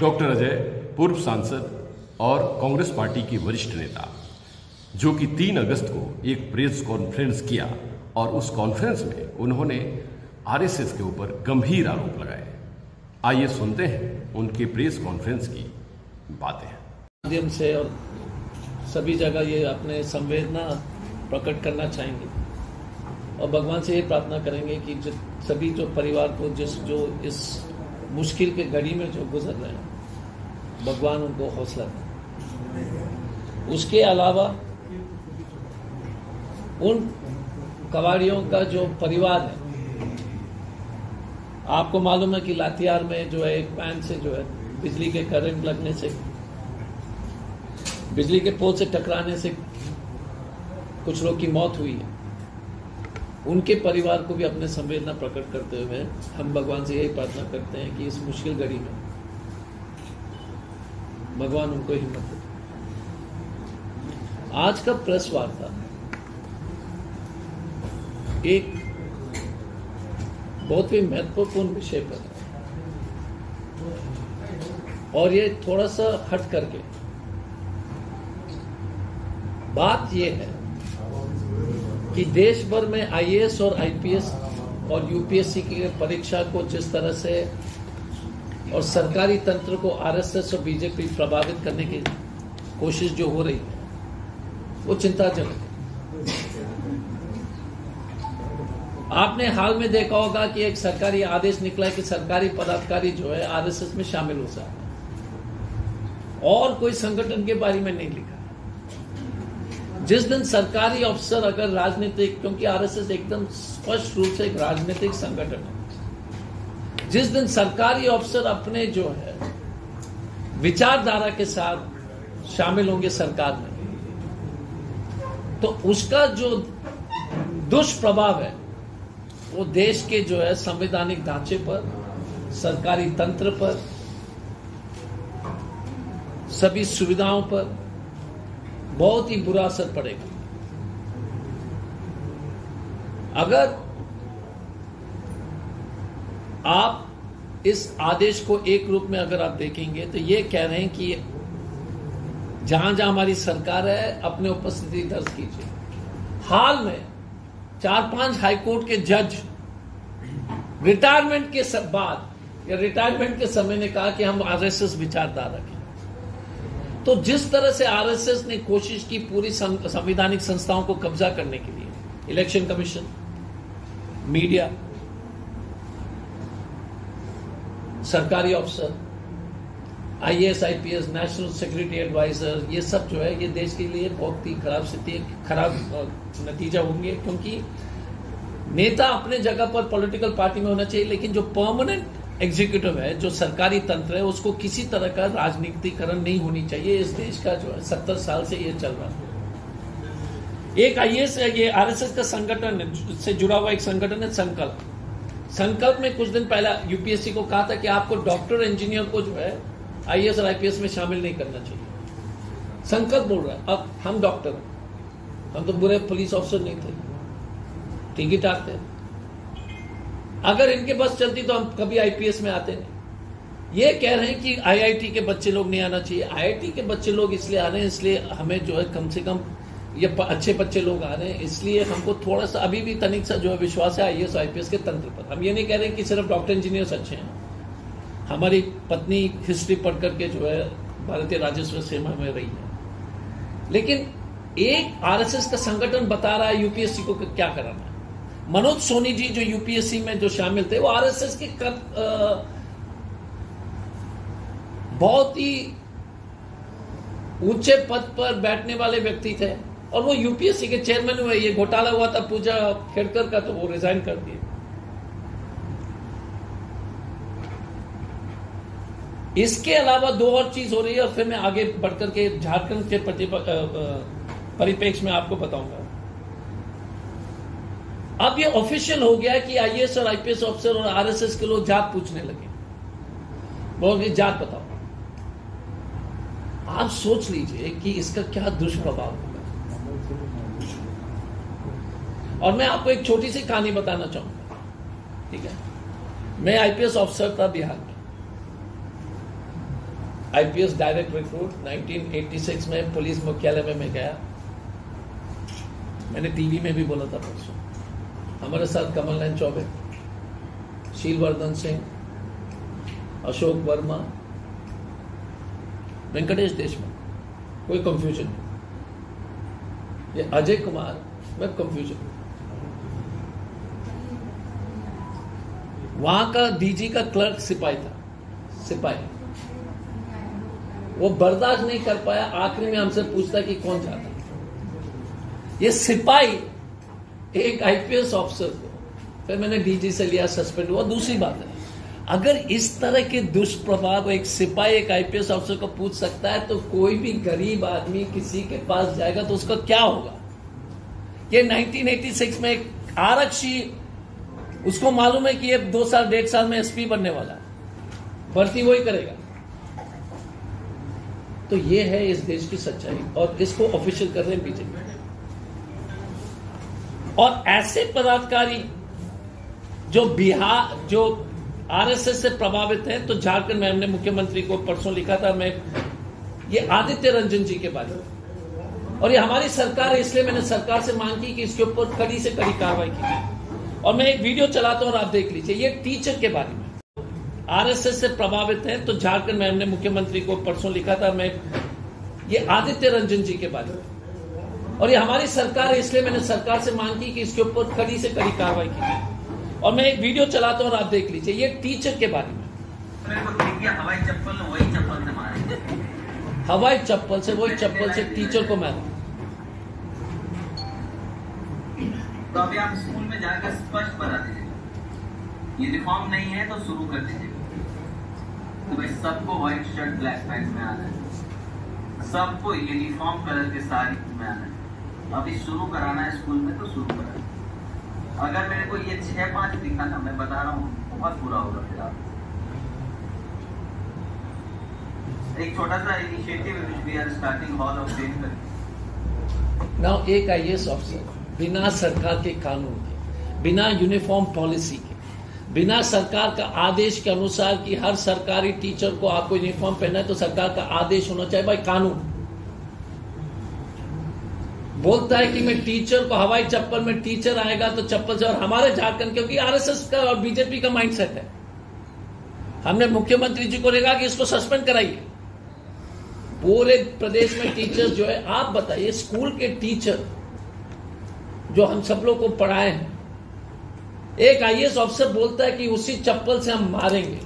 Doctor Ajay पूर्व सांसद और कांग्रेस पार्टी के वरिष्ठ नेता, जो कि 3 अगस्त को एक प्रेस कॉन्फ्रेंस किया और उस कॉन्फ्रेंस में उन्होंने आरएसएस के ऊपर गंभीर आरोप लगाए। आइए सुनते हैं उनके प्रेस कॉन्फ्रेंस की बातें। माध्यम से और सभी जगह ये अपने संवेदना प्रकट करना चाहेंगे और भगवान से ये प्रार्थना करेंगे कि सभी जो परिवार को जो इस मुश्किल के घड़ी में जो गुजर रहे हैं, भगवान उनको हौसला दे। उसके अलावा उन कबाड़ियों का जो परिवार है, आपको मालूम है कि लातेहार में जो है एक पैन से जो है बिजली के करंट लगने से, बिजली के पोल से टकराने से कुछ लोग की मौत हुई है। उनके परिवार को भी अपने संवेदना प्रकट करते हुए हम भगवान से यही प्रार्थना करते हैं कि इस मुश्किल घड़ी में भगवान उनको हिम्मत दे। आज का प्रेस वार्ता एक बहुत ही महत्वपूर्ण विषय पर है और ये थोड़ा सा हट करके बात ये है कि देश भर में आईएएस और आईपीएस और यूपीएससी की परीक्षा को जिस तरह से और सरकारी तंत्र को आरएसएस और बीजेपी प्रभावित करने की कोशिश जो हो रही है वो चिंताजनक है। आपने हाल में देखा होगा कि एक सरकारी आदेश निकला है कि सरकारी पदाधिकारी जो है आरएसएस में शामिल हो सकते हैं और कोई संगठन के बारे में नहीं लिखा। जिस दिन सरकारी अफसर अगर राजनीतिक, क्योंकि आरएसएस एकदम स्पष्ट रूप से एक राजनीतिक संगठन है, जिस दिन सरकारी अफसर अपने जो है विचारधारा के साथ शामिल होंगे सरकार में, तो उसका जो दुष्प्रभाव है वो देश के जो है संवैधानिक ढांचे पर, सरकारी तंत्र पर, सभी सुविधाओं पर बहुत ही बुरा असर पड़ेगा। अगर आप इस आदेश को एक रूप में अगर आप देखेंगे तो ये कह रहे हैं कि जहां जहां हमारी सरकार है अपने उपस्थिति दर्ज कीजिए। हाल में 4-5 हाईकोर्ट के जज रिटायरमेंट के बाद या रिटायरमेंट के समय ने कहा कि हम आरएसएस विचारधारा रखें। तो जिस तरह से आरएसएस ने कोशिश की पूरी संवैधानिक संस्थाओं को कब्जा करने के लिए, इलेक्शन कमीशन, मीडिया, सरकारी अफसर, IAS, IPS, national security advisor, ये सब जो है ये देश के लिए बहुत ही खराब स्थिति, खराब नतीजा होंगे। क्योंकि नेता अपने जगह पर पॉलिटिकल पार्टी में होना चाहिए, लेकिन जो परमानेंट एग्जीक्यूटिव है, जो सरकारी तंत्र है, उसको किसी तरह का राजनीतिकरण नहीं होनी चाहिए। इस देश का जो है 70 साल से ये चल रहा है। एक आईएएस है, ये आरएसएस का संगठन से जुड़ा हुआ एक संगठन है संकल्प। संकल्प में कुछ दिन पहले यूपीएससी को कहा था कि आपको डॉक्टर, इंजीनियर को जो है आईएएस और आईपीएस में शामिल नहीं करना चाहिए। संकल्प बोल रहा है अब हम डॉक्टर हैं, हम तो बुरे पुलिस ऑफिसर नहीं थे, ठीक ही ठाक थे। अगर इनके बस चलती तो हम कभी आईपीएस में आते नहीं। ये कह रहे हैं कि आईआईटी के बच्चे लोग नहीं आना चाहिए। आईआईटी के बच्चे लोग इसलिए आ रहे हैं, इसलिए हमें जो है कम से कम ये अच्छे बच्चे लोग आ रहे हैं, इसलिए हमको थोड़ा सा अभी भी तनिक सा जो है विश्वास है आईएएस आईपीएस के तंत्र पर। हम ये नहीं कह रहे कि सिर्फ डॉक्टर इंजीनियर्स अच्छे हैं। हमारी पत्नी हिस्ट्री पढ़ करके जो है भारतीय राजस्व सेवा में रही है, लेकिन एक आरएसएस का संगठन बता रहा है यूपीएससी को क्या कराना है। मनोज सोनी जी जो यूपीएससी में जो शामिल थे वो आरएसएस के बहुत ही ऊंचे पद पर बैठने वाले व्यक्ति थे और वो यूपीएससी के चेयरमैन हुए। ये घोटाला हुआ था पूजा खेड़कर का, तो वो रिजाइन कर दिए। इसके अलावा 2 और चीज हो रही है और फिर मैं आगे बढ़कर के झारखंड के परिप्रेक्ष्य में आपको बताऊंगा। अब ये ऑफिशियल हो गया कि आईएएस और आईपीएस ऑफिसर और आरएसएस के लोग जात पूछने लगे, बोल जात बताओ। आप सोच लीजिए कि इसका क्या दुष्प्रभाव होगा। और मैं आपको एक छोटी सी कहानी बताना चाहूंगा, ठीक है। मैं आईपीएस ऑफिसर था बिहार में। आईपीएस डायरेक्ट रिक्रूट 1986 में पुलिस मुख्यालय में मैं गया। मैंने टीवी में भी बोला था परसों। हमारे साथ कमल नयन चौबे, शीलवर्धन सिंह, अशोक वर्मा, वेंकटेश देशमुख, कोई कंफ्यूजन नहीं। ये अजय कुमार में कंफ्यूजन। वहां का डीजी का क्लर्क सिपाही था, सिपाही। वो बर्दाश्त नहीं कर पाया, आखिरी में हमसे पूछता कि कौन जाता। ये सिपाही एक आईपीएस ऑफिसर को, फिर मैंने डीजी से लिया, सस्पेंड हुआ। दूसरी बात है, अगर इस तरह के दुष्प्रभाव एक सिपाही एक आईपीएस ऑफिसर को पूछ सकता है, तो कोई भी गरीब आदमी किसी के पास जाएगा तो उसका क्या होगा? ये 1986 में एक आरक्षी, उसको मालूम है कि ये 2 साल 1.5 साल में एसपी बनने वाला है, भर्ती वही करेगा। तो ये है इस देश की सच्चाई, और इसको ऑफिशियल कर रहे हैं बीजेपी। और ऐसे पदाधिकारी जो बिहार, जो आरएसएस से प्रभावित हैं, तो झारखंड में हमने मुख्यमंत्री को परसों लिखा था, मैं ये आदित्य रंजन जी के बारे में, और ये हमारी सरकार है, इसलिए मैंने सरकार से मांग की कि इसके ऊपर कड़ी से कड़ी कार्रवाई की। और मैं एक वीडियो चलाता हूं और आप देख लीजिए। ये टीचर के बारे में, आरएसएस से प्रभावित हैं, तो झारखंड में हमने मुख्यमंत्री को परसों लिखा था, मैं ये आदित्य रंजन जी के बारे में, और ये हमारी सरकार है, इसलिए मैंने सरकार से मांग की कि इसके ऊपर कड़ी से कड़ी कार्रवाई की। और मैं एक वीडियो चलाता हूं और आप देख लीजिए। ये टीचर के बारे में, हवाई चप्पल वही चप्पल से मारे, हवाई चप्पल से, वही चप्पल से टीचर को मारा। तो अभी आप स्कूल में जाकर स्पष्ट बता दीजिए, यूनिफॉर्म नहीं है तो शुरू कर दीजिए। तो भाई सबको व्हाइट शर्ट ब्लैक पैंट में आना है, सबको यूनिफॉर्म कलर के साड़ी में आना है। अभी शुरू कराना है स्कूल में तो शुरू कराना है। अगर मेरे को ये 6-5 दिखा ना, मैं बता रहा हूँ बहुत बुरा होगा फिर आप। एक छोटा सा initiative which we are starting hall of fame कर। नाउ एक आईएएस ऑफिसर बिना सरकार के कानून के, बिना यूनिफॉर्म पॉलिसी के, बिना सरकार का आदेश के अनुसार कि हर सरकारी टीचर को आपको यूनिफॉर्म पहनना है, तो सरकार का आदेश होना चाहिए, भाई कानून बोलता है कि मैं टीचर को हवाई चप्पल में, टीचर आएगा तो चप्पल से। और हमारे झारखंड, क्योंकि आरएसएस का और बीजेपी का माइंडसेट है, हमने मुख्यमंत्री जी को कहा कि इसको सस्पेंड कराइए। पूरे प्रदेश में टीचर जो है, आप बताइए, स्कूल के टीचर जो हम सब लोग को पढ़ाए हैं, एक आईएएस ऑफिसर बोलता है कि उसी चप्पल से हम मारेंगे।